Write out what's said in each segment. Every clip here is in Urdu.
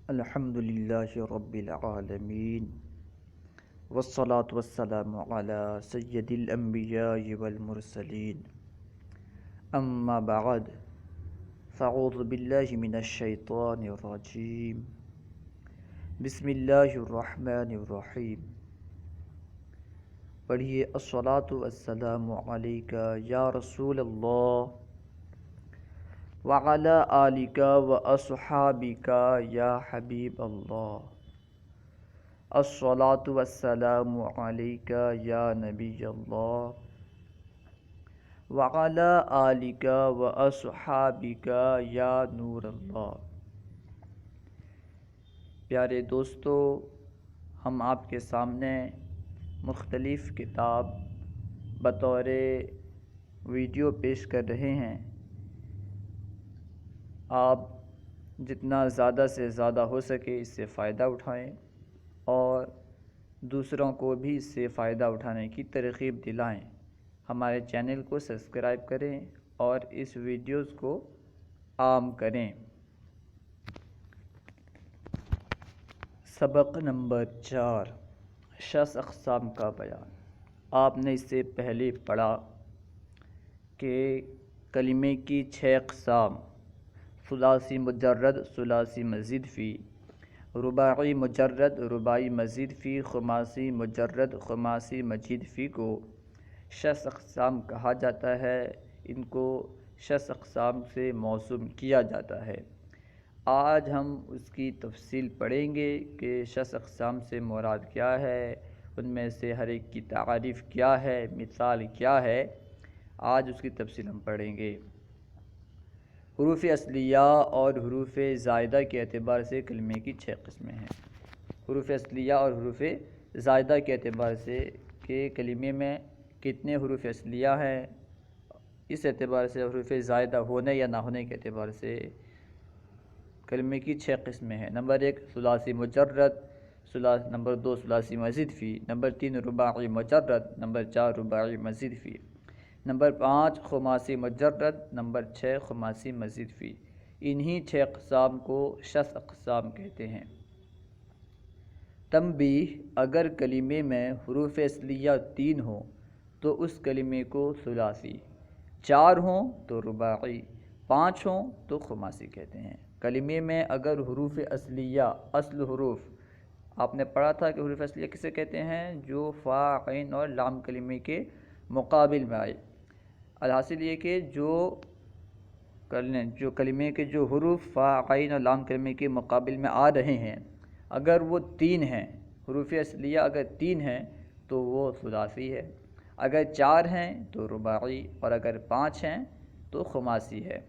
الحمد للہ رب العالمین والصلاة والسلام علی سید الانبیاء والمرسلین اما بعد فاعوذ باللہ من الشیطان الرجیم بسم اللہ الرحمن الرحیم پڑھیے الصلاة والسلام علیکہ یا رسول اللہ وعلی آلک و اصحابک یا حبیب اللہ الصلاة والسلام علیک یا نبی اللہ وعلی آلک و اصحابک یا نور اللہ۔ پیارے دوستو، ہم آپ کے سامنے مختلف کتاب بطور ویڈیو پیش کر رہے ہیں۔ آپ جتنا زیادہ سے زیادہ ہو سکے اس سے فائدہ اٹھائیں اور دوسروں کو بھی اس سے فائدہ اٹھانے کی ترغیب دلائیں۔ ہمارے چینل کو سبسکرائب کریں اور اس ویڈیوز کو عام کریں۔ سبق نمبر 4، شش اقسام کا بیان۔ آپ نے اس سے پہلے پڑھا کہ کلمے کی 6 اقسام: ثلاثی مجرد، ثلاثی مزید فی، رباعی مجرد، رباعی مزید فی، خماسی مجرد، خماسی مزید فی کو شش اقسام کہا جاتا ہے۔ ان کو شش اقسام سے موسوم کیا جاتا ہے۔ آج ہم اس کی تفصیل پڑھیں گے کہ شش اقسام سے مراد کیا ہے، ان میں سے ہر ایک کی تعریف کیا ہے، مثال کیا ہے۔ آج اس کی تفصیل ہم پڑھیں گے۔ حروف اصلیہ اور حروف زائدہ کے اعتبار سے کلمے کی 6 قسمیں ہیں۔ حروف اصلیہ اور حروف زائدہ کے اعتبار سے کہ کلمے میں کتنے حروف اصلیہ ہیں، اس اعتبار سے حروف زائدہ ہونے یا نہ ہونے کے اعتبار سے کلمے کی 6 قسمیں ہیں۔ نمبر 1 ثلاثی مجرد، نمبر 2 ثلاثی مزید فی، نمبر 3 رباعی مجرد، نمبر 4 رباعی مزید فی، نمبر 5 خماسی مجرد، نمبر 6 خماسی مزید فی۔ انہی 6 اقسام کو شش اقسام کہتے ہیں۔ تنبیہ: اگر کلمے میں حروف اصلیہ 3 ہوں تو اس کلمے کو ثلاثی، 4 ہوں تو رباعی، 5 ہوں تو خماسی کہتے ہیں۔ کلمے میں اگر حروف اصلیہ، اصل حروف، آپ نے پڑھا تھا کہ حروف اصلیہ کسے کہتے ہیں؟ جو فا، عین اور لام کلمے کے مقابل میں آئے۔ الحاصل یہ کہ جو کلمے کے جو حروف فا، عین اور لام کلمے کے مقابل میں آ رہے ہیں، اگر وہ 3 ہیں، حروف اصلیہ اگر 3 ہیں تو وہ ثلاثی ہے، اگر 4 ہیں تو رباعی، اور اگر 5 ہیں تو خماسی ہے۔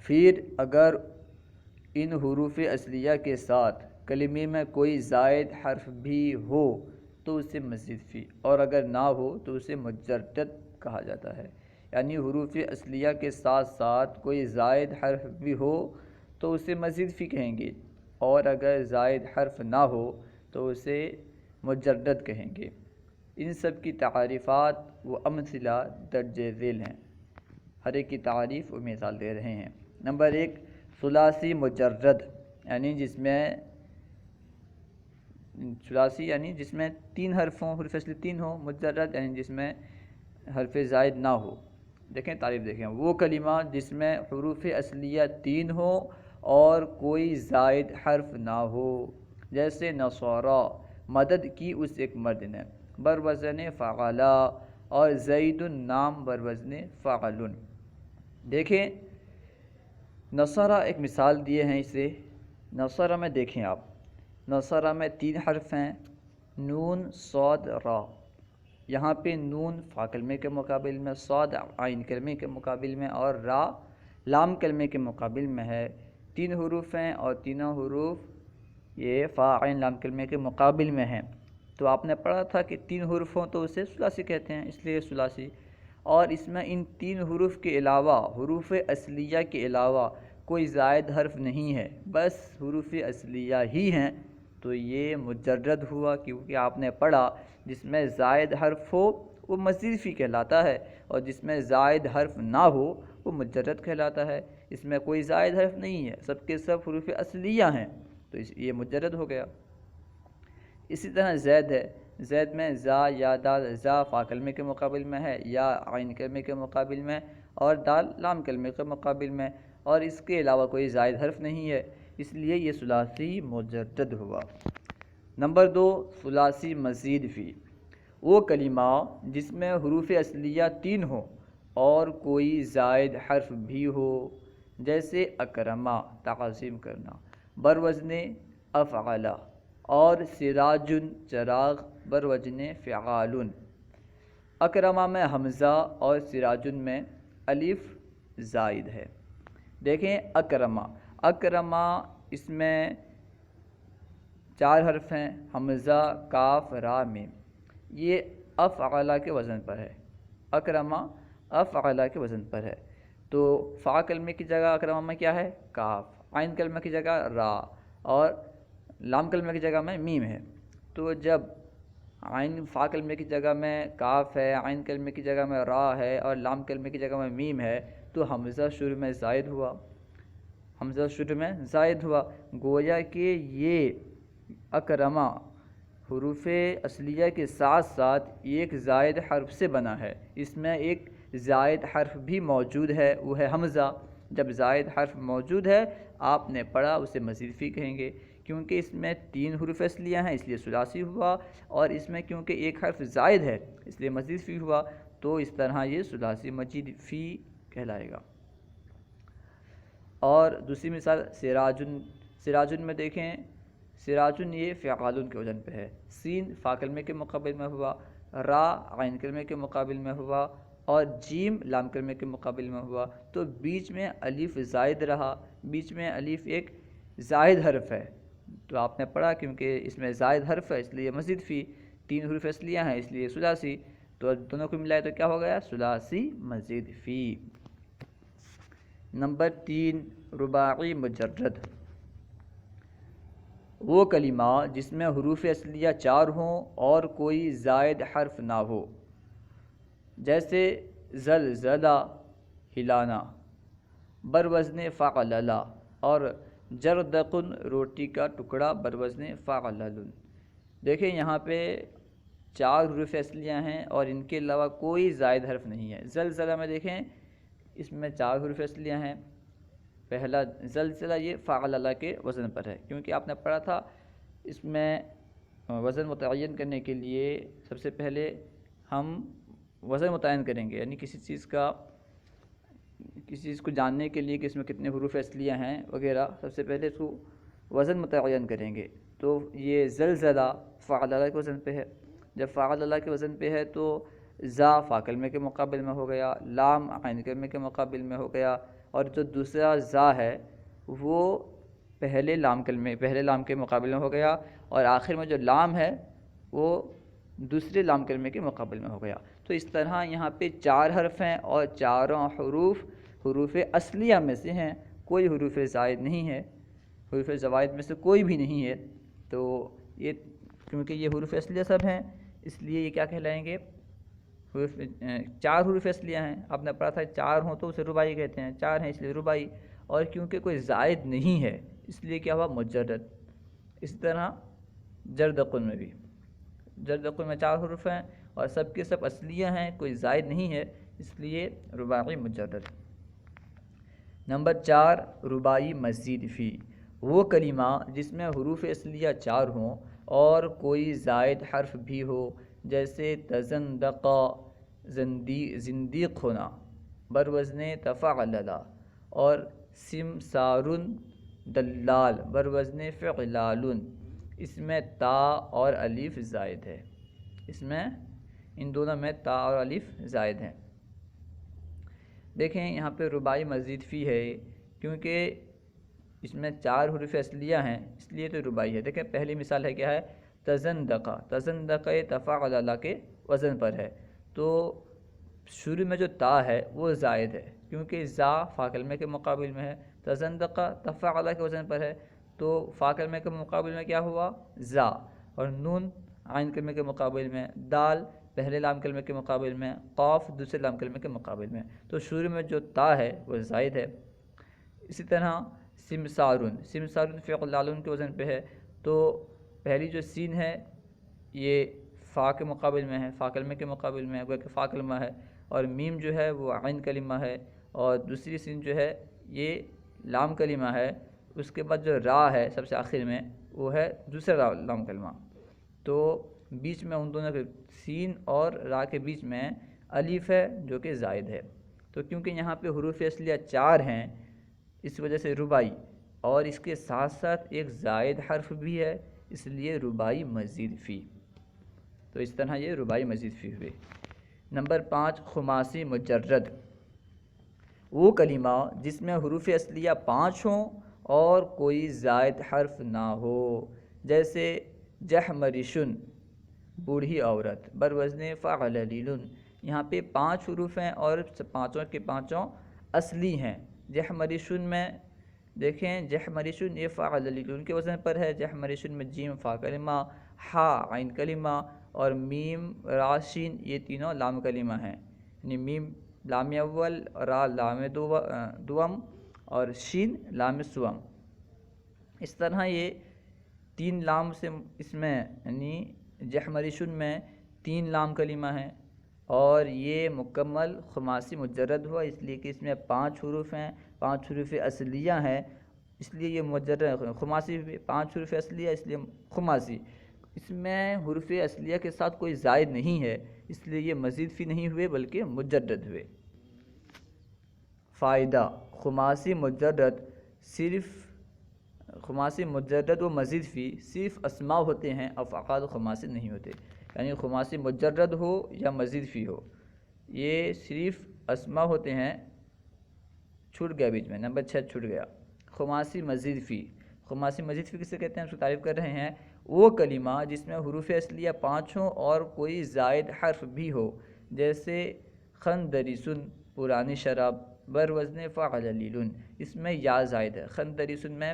پھر اگر ان حروف اصلیہ کے ساتھ کلمے میں کوئی زائد حرف بھی ہو تو اسے مزید فی، اور اگر نہ ہو تو اسے مجرد کہا جاتا ہے۔ یعنی حروف اصلیہ کے ساتھ ساتھ کوئی زائد حرف بھی ہو تو اسے مزید فی کہیں گے، اور اگر زائد حرف نہ ہو تو اسے مجرد کہیں گے۔ ان سب کی تعریفات و امثلہ درج ذیل ہیں۔ ہر ایک کی تعریف و مثال دے رہے ہیں۔ نمبر 1 ثلاثی مجرد، یعنی جس میں ثلاثی یعنی جس میں 3 حرف ہوں، حروف اصلی 3 ہوں، مجرد یعنی جس میں حرف زائد نہ ہو۔ دیکھیں تعریف دیکھیں، وہ کلمہ جس میں حروف اصلیہ 3 ہوں اور کوئی زائد حرف نہ ہو، جیسے نصارا، مدد کی اس ایک مرد نے، بروزن فعلا، اور زید نام بروزن فعل۔ دیکھیں نصارا ایک مثال دیے ہیں اسے۔ نصارا میں دیکھیں آپ، نصارا میں 3 حرف ہیں، نون، صاد، را۔ یہاں پہ نون فا کلمے کے مقابل میں، صاد عین کلمے کے مقابل میں، اور را لام کلمے کے مقابل میں ہے۔ 3 حروف ہیں اور تینوں حروف یہ فا عین لام کلمے کے مقابل میں ہیں۔ تو آپ نے پڑھا تھا کہ 3 حروف ہوں تو اسے ثلاثی کہتے ہیں، اس لیے ثلاثی۔ اور اس میں ان 3 حروف کے علاوہ، حروف اصلیہ کے علاوہ کوئی زائد حرف نہیں ہے، بس حروف اصلیہ ہی ہیں، تو یہ مجرد ہوا، کیونکہ آپ نے پڑھا جس میں زائد حرف ہو وہ مزید فی کہلاتا ہے، اور جس میں زائد حرف نہ ہو وہ مجرد کہلاتا ہے۔ اس میں کوئی زائد حرف نہیں ہے، سب کے سب حروف اصلیہ ہیں، تو یہ مجرد ہو گیا۔ اسی طرح زید ہے، زید میں زا یا دال، زا فا کلمے کے مقابل میں ہے، یا عین کلمے کے مقابل میں، اور دال لام کلمے کے مقابل میں، اور اس کے علاوہ کوئی زائد حرف نہیں ہے، اس لیے یہ ثلاثی مجرد ہوا۔ نمبر 2، ثلاثی مزید فی، وہ کلمہ جس میں حروف اصلیہ 3 ہوں اور کوئی زائد حرف بھی ہو، جیسے اکرما تعظیم کرنا، بروزن افعل، اور سراج چراغ بروزن فعال۔ اکرما میں حمزہ اور سراج میں الف زائد ہے۔ دیکھیں اکرما اس میں 4 حرف ہیں، حمزہ، کاف، را، میم، یہ افعل کے وزن پر ہے، اکرما افعل کے وزن پر ہے، تو فا کلمے کی جگہ اکرما میں کیا ہے؟ کاف، عین کلمہ کی جگہ را، اور لام کلمہ کی جگہ میں میم ہے۔ تو جب عین فا کلمے کی جگہ میں کاف ہے، عین کلمے کی جگہ میں را ہے، اور لام کلمے کی جگہ میں میم ہے، تو حمزہ شروع میں زائد ہوا، گویا کہ یہ اکرما حروف اصلیہ کے ساتھ ساتھ ایک زائد حرف سے بنا ہے، اس میں ایک زائد حرف بھی موجود ہے، وہ ہے حمزہ۔ جب زائد حرف موجود ہے، آپ نے پڑھا، اسے مزید فی کہیں گے، کیونکہ اس میں 3 حروف اصلیہ ہیں اس لیے ثلاثی ہوا، اور اس میں کیونکہ ایک حرف زائد ہے اس لیے مزید فی ہوا، تو اس طرح یہ ثلاثی مزید فی کہلائے گا۔ اور دوسری مثال سراجن میں دیکھیں، سراجن یہ فعال کے وزن پہ ہے، سین فا کلمے کے مقابل میں ہوا، را عین کلمے کے مقابل میں ہوا، اور جیم لام کلمے کے مقابل میں ہوا، تو بیچ میں الف زائد رہا، بیچ میں الف ایک زائد حرف ہے، تو آپ نے پڑھا کیونکہ اس میں زائد حرف ہے اس لیے مزید فی، 3 حروف اصلیہ ہیں اس لیے ثلاثی، تو دونوں کو ملائے تو کیا ہو گیا؟ ثلاثی مزید فی۔ نمبر 3، رباعی مجرد، وہ کلمہ جس میں حروف اصلیہ 4 ہوں اور کوئی زائد حرف نہ ہو، جیسے زلزلہ ہلانا، بروزن فعلل، اور جردقن روٹی کا ٹکڑا بروزن فعلل۔ دیکھیں یہاں پہ 4 حروف اصلیہ ہیں اور ان کے علاوہ کوئی زائد حرف نہیں ہے۔ زلزلہ میں دیکھیں اس میں 4 حروف اصلیہ ہیں، پہلا زلزلہ یہ فعلل کے وزن پر ہے، کیونکہ آپ نے پڑھا تھا اس میں وزن متعین کرنے کے لیے سب سے پہلے ہم وزن متعین کریں گے، یعنی کسی چیز کو جاننے کے لیے کہ اس میں کتنے حروف اصلیہ ہیں وغیرہ، سب سے پہلے اس کو وزن متعین کریں گے، تو یہ زلزلہ فعلل کے وزن پہ ہے۔ جب فعلل کے وزن پہ ہے تو زا فا کلمے کے مقابل میں ہو گیا، لام عین کلمے کے مقابل میں ہو گیا، اور جو دوسرا زا ہے وہ پہلے لام کے مقابل میں ہو گیا، اور آخر میں جو لام ہے وہ دوسرے لام کلمے کے مقابل میں ہو گیا۔ تو اس طرح یہاں پہ 4 حرف ہیں اور چاروں حروف اصلیہ میں سے ہیں، کوئی حروف زائد نہیں ہے، حروف زوائد میں سے کوئی بھی نہیں ہے، تو یہ کیونکہ یہ حروف اصلیہ سب ہیں اس لیے یہ کیا کہلائیں گے؟ 4 حروف اصلیہ ہیں، آپ نے پڑھا تھا 4 ہوں تو اسے رباعی کہتے ہیں، 4 ہیں اس لیے رباعی، اور کیونکہ کوئی زائد نہیں ہے اس لیے کیا ہوا؟ مجرد۔ اسی طرح جردقن میں بھی، جردقن میں 4 حروف ہیں اور سب کے سب اصلیہ ہیں، کوئی زائد نہیں ہے، اس لیے رباعی مجرد۔ نمبر 4، رباعی مزید فی، وہ کلمہ جس میں حروف اصلیہ 4 ہوں اور کوئی زائد حرف بھی ہو، جیسے تزندق زندیق ہونا، بروزن تفعلل، اور سمسار دلال بروزن فعلال، اس میں تا اور الف زائد ہے، اس میں ان دونوں میں تا اور الف زائد ہیں۔ دیکھیں یہاں پہ رباعی مزید فی ہے کیونکہ اس میں 4 حروف اصلیہ ہیں اس لیے تو رباعی ہے۔ دیکھیں پہلی مثال ہے کیا ہے؟ تزندق تفعلل کے وزن پر ہے، تو شروع میں جو تا ہے وہ زائد ہے کیونکہ زا فا کلمے کے مقابل میں ہے، تزندق تفعل کے وزن پر ہے، تو فا کلمے کے مقابل میں کیا ہوا؟ زا، اور نون عین کلمے کے مقابل میں، دال پہلے لام کلمے کے مقابل میں، قاف دوسرے لام کلمے کے مقابل میں، تو شروع میں جو تا ہے وہ زائد ہے۔ اسی طرح سمسارن، سمسارن فعل لالن کے وزن پہ ہے، تو پہلی جو سین ہے یہ فا کے مقابل میں ہے، فا کلمے کے مقابل میں ہے، گویا کہ فا کلمہ ہے، اور میم جو ہے وہ عین کلمہ ہے، اور دوسری سین جو ہے یہ لام کلمہ ہے، اس کے بعد جو را ہے سب سے آخر میں وہ ہے دوسرا لام کلمہ، تو بیچ میں ان دونوں کے سین اور را کے بیچ میں الف ہے جو کہ زائد ہے، تو کیونکہ یہاں پہ حروف اصلیہ 4 ہیں اس وجہ سے ربائی، اور اس کے ساتھ ساتھ ایک زائد حرف بھی ہے اس لیے ربائی مزید فی، تو اس طرح یہ ربائی مزید فی ہوئے۔ نمبر 5 خماسی مجرد، وہ کلمہ جس میں حروف اصلیہ 5 ہوں اور کوئی زائد حرف نہ ہو، جیسے جحمرشن بوڑھی عورت، بروزن فعللیل، یہاں پہ 5 حروف ہیں اور پانچوں کے پانچوں اصلی ہیں۔ جحمرشن میں دیکھیں، جحمرشن یہ فعللیل کے وزن پر ہے، جحمرشن میں جیم فا کلمہ، ہا عین کلمہ اور میم را شین یہ تینوں لام کلمہ ہیں، یعنی میم لام اول، را لام دوم اور شین لام سوم، اس طرح یہ 3 لام سے اس میں یعنی جحمرشن میں 3 لام کلمہ ہیں، اور یہ مکمل خماسی مجرد ہوا اس لیے کہ اس میں 5 حروف ہیں، 5 حروف اصلیہ ہیں، اس لیے یہ مجرد خماسی 5 حروف اصلیہ اس لیے خماسی، اس میں حروف اصلیہ کے ساتھ کوئی زائد نہیں ہے اس لیے یہ مزید فی نہیں ہوئے بلکہ مجرد ہوئے۔ فائدہ، خماسی مجرد و مزید فی صرف اسماء ہوتے ہیں، افعال خماسی نہیں ہوتے، یعنی خماسی مجرد ہو یا مزید فی ہو یہ صرف اسماء ہوتے ہیں۔ چھوٹ گیا بیچ میں، نمبر 6 چھوٹ گیا، خماسی مزید فی، خماسی مزید فی کسے کہتے ہیں، اس کو تعریف کر رہے ہیں، وہ کلمہ جس میں حروف اصلیہ 5 ہوں اور کوئی زائد حرف بھی ہو، جیسے خندریسن پرانی شراب، بروزن فعللیل اس میں یا زائد ہے، خندریسن میں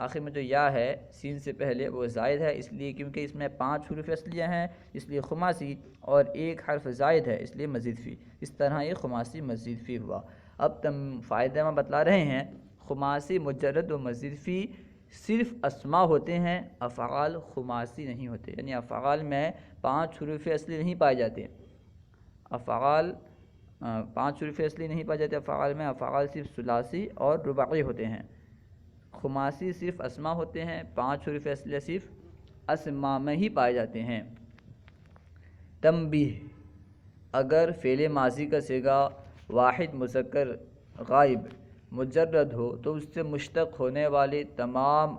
آخر میں جو یا ہے سین سے پہلے وہ زائد ہے اس لیے کیونکہ اس میں 5 حروف اصلیہ ہیں اس لیے خماسی، اور ایک حرف زائد ہے اس لیے مزید فی، اس طرح یہ خماسی مزید فی ہوا۔ اب فائدہ میں بتلا رہے ہیں، خماسی مجرد و مزید فی صرف اسماء ہوتے ہیں، افعال خماسی نہیں ہوتے، یعنی افعال میں 5 حروف اصلی نہیں پائے جاتے، افعال 5 حروف اصلی نہیں پائے جاتے افعال میں، افعال صرف ثلاثی اور رباعی ہوتے ہیں۔ خماسی صرف اسماء ہوتے ہیں، 5 حروف اصلیہ صرف اسماء میں ہی پائے جاتے ہیں۔ تنبیہ، اگر فعل ماضی کا صیغہ واحد مذکر غائب مجرد ہو تو اس سے مشتق ہونے والے تمام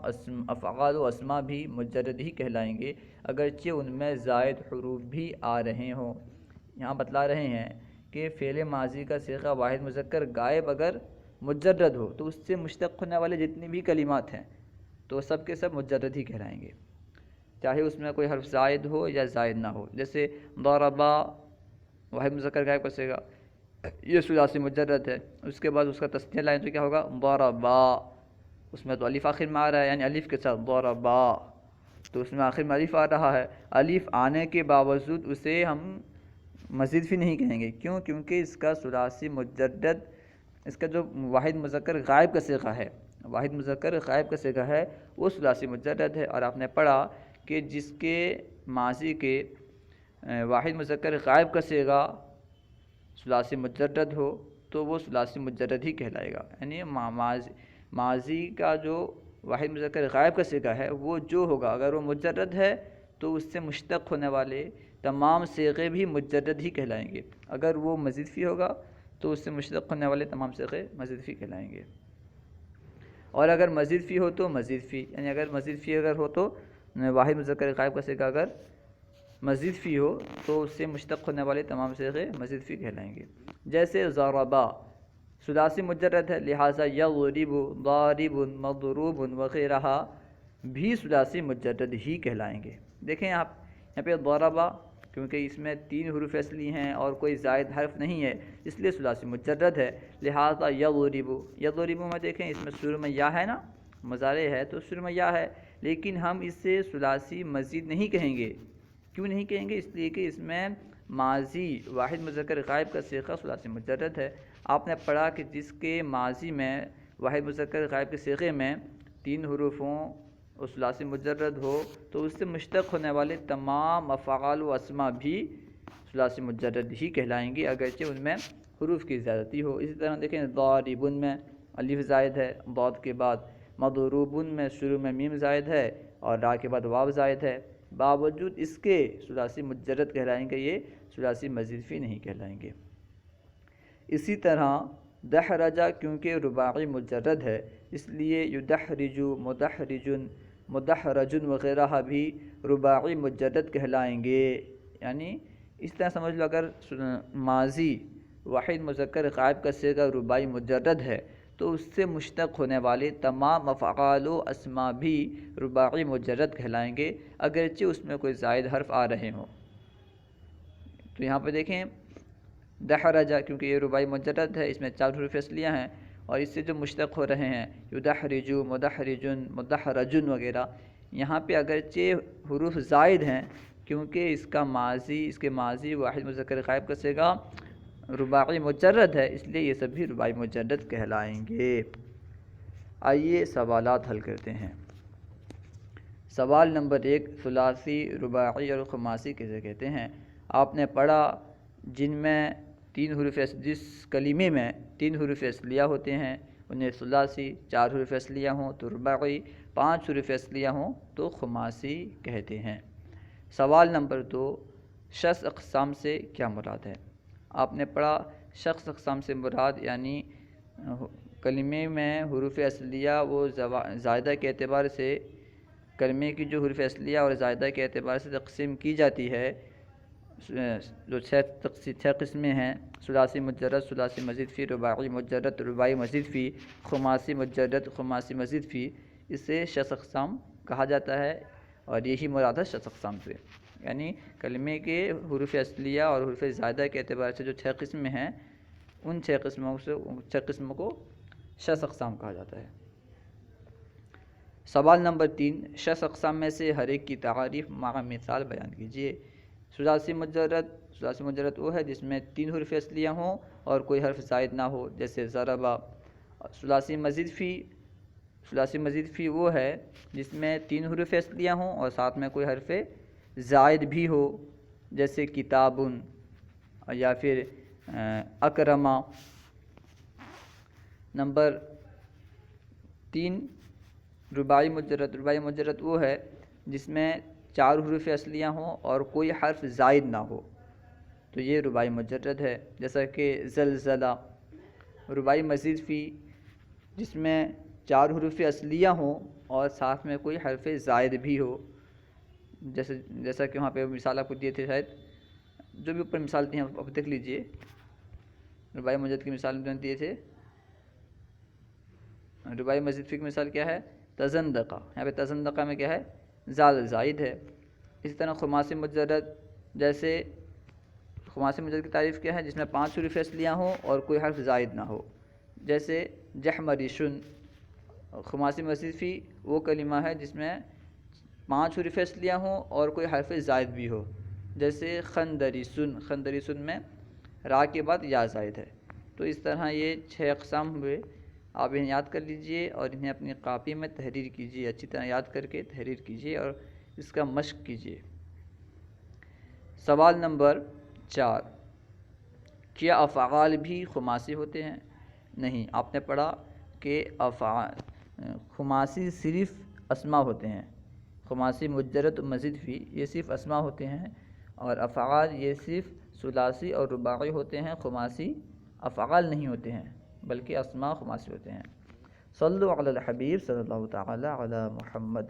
افعال و اسماء بھی مجرد ہی کہلائیں گے، اگرچہ ان میں زائد حروف بھی آ رہے ہوں۔ یہاں بتلا رہے ہیں کہ فعل ماضی کا صیغہ واحد مذکر غائب اگر مجرد ہو تو اس سے مشتق ہونے والے جتنے بھی کلمات ہیں تو سب کے سب مجرد ہی کہلائیں گے، چاہے اس میں کوئی حرف زائد ہو یا زائد نہ ہو، جیسے ضربا واحد مذکر غائب کا صیغہ یہ ثلاثی مجرد ہے، اس کے بعد اس کا تثنیہ لائن تو کیا ہوگا ضربا، اس میں تو الف آخر میں آ رہا ہے، یعنی الف کے ساتھ ضربا، تو اس میں آخر میں الف آ رہا ہے، الف آنے کے باوجود اسے ہم مزید فی نہیں کہیں گے، کیوں؟ کیونکہ اس کا ثلاثی مجرد، اس کا جو واحد مذکر غائب کا صیغہ ہے، واحد مذکر غائب کا صیغہ ہے وہ ثلاثی مجرد ہے، اور آپ نے پڑھا کہ جس کے ماضی کے واحد مذکر غائب کا صیغہ ثلاثی مجرد ہو تو وہ ثلاثی مجرد ہی کہلائے گا، یعنی ماضی کا جو واحد مذکر غائب کا صیغہ ہے وہ جو ہوگا اگر وہ مجرد ہے تو اس سے مشتق ہونے والے تمام صیغے بھی مجرد ہی کہلائیں گے، اگر وہ مزید فی ہوگا تو اس سے مشتق ہونے والے تمام صیغے مزید فی کہلائیں گے، اور اگر مزید فی ہو تو مزید فی، یعنی اگر مزید فی اگر ہو تو واحد مذکر غائب کا صیغہ اگر مزید فی ہو تو اس سے مشتق ہونے والے تمام صیغے مزید فی کہلائیں گے، جیسے ضربا ثلاثی مجرد ہے لہٰذا یضرب ضارب مضروب وغیرہ بھی ثلاثی مجرد ہی کہلائیں گے۔ دیکھیں آپ یہاں پہ ضربا کیونکہ اس میں 3 حروف اصلی ہیں اور کوئی زائد حرف نہیں ہے اس لیے ثلاثی مجرد ہے، لہٰذا یضرب میں دیکھیں اس میں شروع میں یا ہے نا، مضارع ہے تو شروع میں یا ہے، لیکن ہم اس سے ثلاثی مزید نہیں کہیں گے، کیوں نہیں کہیں گے؟ اس لیے کہ اس میں ماضی واحد مذکر غائب کا صیغہ ثلاثی مجرد ہے، آپ نے پڑھا کہ جس کے ماضی میں واحد مذکر غائب کے صیغے میں 3 حروف ہوں اور ثلاثی مجرد ہو تو اس سے مشتق ہونے والے تمام افعال و اسما بھی ثلاثی مجرد ہی کہلائیں گے، اگرچہ ان میں حروف کی زیادتی ہو۔ اسی طرح دیکھیں ضاربن میں الف زائد ہے ضاد کے بعد، مضروبن میں شروع میں میم زائد ہے اور را کے بعد واو زائد ہے، باوجود اس کے ثلاثی مجرد کہلائیں گے، یہ ثلاثی مزید فی نہیں کہلائیں گے۔ اسی طرح دحرجہ کیونکہ رباعی مجرد ہے اس لیے یدحرجو، مدحرجن، مدحرجن وغیرہ بھی رباعی مجرد کہلائیں گے۔ یعنی اس طرح سمجھ لو اگر ماضی واحد مذکر غائب کا صیغہ رباعی مجرد ہے تو اس سے مشتق ہونے والے تمام افعال و اسما بھی رباعی مجرد کہلائیں گے، اگرچہ اس میں کوئی زائد حرف آ رہے ہوں۔ تو یہاں پہ دیکھیں دحرجہ کیونکہ یہ رباعی مجرد ہے، اس میں 4 حروف اصلیہ ہیں اور اس سے جو مشتق ہو رہے ہیں یدحرجو، مدحرجن، مدحرجن وغیرہ، یہاں پہ اگرچہ حروف زائد ہیں کیونکہ اس کے ماضی واحد مذکر غائب کا صیغہ رباعی مجرد ہے، اس لیے یہ سب بھی رباعی مجرد کہلائیں گے۔ آئیے سوالات حل کرتے ہیں۔ سوال نمبر 1، ثلاثی، رباعی اور خماسی کسے کہتے ہیں؟ آپ نے پڑھا جن میں 3 حروف جس کلمے میں 3 حروف اصلیہ ہوتے ہیں انہیں ثلاثی، 4 حروف اصلیہ ہوں تو رباعی، 5 حروف اصلیہ ہوں تو خماسی کہتے ہیں۔ سوال نمبر 2، شخص اقسام سے کیا مراد ہے؟ آپ نے پڑھا شخص اقسام سے مراد یعنی کلمے میں حروف اصلیہ وہ زائدہ کے اعتبار سے، کلمے کی جو حروف اصلیہ اور زائدہ کے اعتبار سے تقسیم کی جاتی ہے، جو 6 قسمیں ہیں، ثلاثی مجرد، ثلاثی مزید فی، رباعی مجرد، رباعی مزید فی، خماسی مجرد، خماسی مزید فی، اسے شخص اقسام کہا جاتا ہے اور یہی مراد ہے شخص اقسام سے، یعنی کلمے کے حروف اصلیہ اور حروف زائدہ کے اعتبار سے جو 6 قسمیں ہیں ان 6 قسموں کو شخص اقسام کہا جاتا ہے۔ سوال نمبر 3، شخص اقسام میں سے ہر ایک کی تعریف مع مثال بیان کیجیے۔ ثلاثی مجرد وہ ہے جس میں 3 حروف اصلیہ ہوں اور کوئی حرف زائد نہ ہو، جیسے ضربہ۔ ثلاثی مزید فی وہ ہے جس میں 3 حروف اصلیہ ہوں اور ساتھ میں کوئی حرف زائد بھی ہو، جیسے کتابن یا پھر اکرما۔ نمبر 3، رباعی مجرد وہ ہے جس میں 4 حروف اصلیہ ہوں اور کوئی حرف زائد نہ ہو، تو یہ رباعی مجرد ہے، جیسا کہ زلزلہ۔ رباعی مزید فی جس میں 4 حروف اصلیہ ہوں اور ساتھ میں کوئی حرف زائد بھی ہو، جیسا کہ وہاں پہ مثال آپ کو دیے تھے، شاید جو بھی اوپر مثال دی ہیں آپ دیکھ لیجئے، رباعی مجرد کی مثال میں دیے تھے۔ رباعی مزید فی کی مثال کیا ہے؟ تزندقہ، یہاں پہ تزندقہ میں کیا ہے؟ زال زائد ہے۔ اسی طرح خماسی مجرد، جیسے خماسی مجرد کی تعریف کیا ہے؟ جس میں 5 حروف اصلیہ ہوں اور کوئی حرف زائد نہ ہو، جیسے جحمریشن۔ خماسی مزید فی وہ کلمہ ہے جس میں 5 حروف اصلیہ ہوں اور کوئی حرف زائد بھی ہو، جیسے خندریسن میں را کے بعد یا زائد ہے۔ تو اس طرح یہ 6 اقسام ہوئے، آپ انہیں یاد کر لیجئے اور انہیں اپنی کاپی میں تحریر کیجئے، اچھی طرح یاد کر کے تحریر کیجئے اور اس کا مشق کیجئے۔ سوال نمبر 4، کیا افعال بھی خماسی ہوتے ہیں؟ نہیں، آپ نے پڑھا کہ خماسی صرف اسما ہوتے ہیں، خماسی مجرد مزید فی یہ صرف اسما ہوتے ہیں، اور افعال یہ صرف ثلاثی اور رباعی ہوتے ہیں، خماسی افعال نہیں ہوتے ہیں بلکہ اسما خماسی ہوتے ہیں۔ صلو علی الحبیب صلی اللہ تعالی علی محمد۔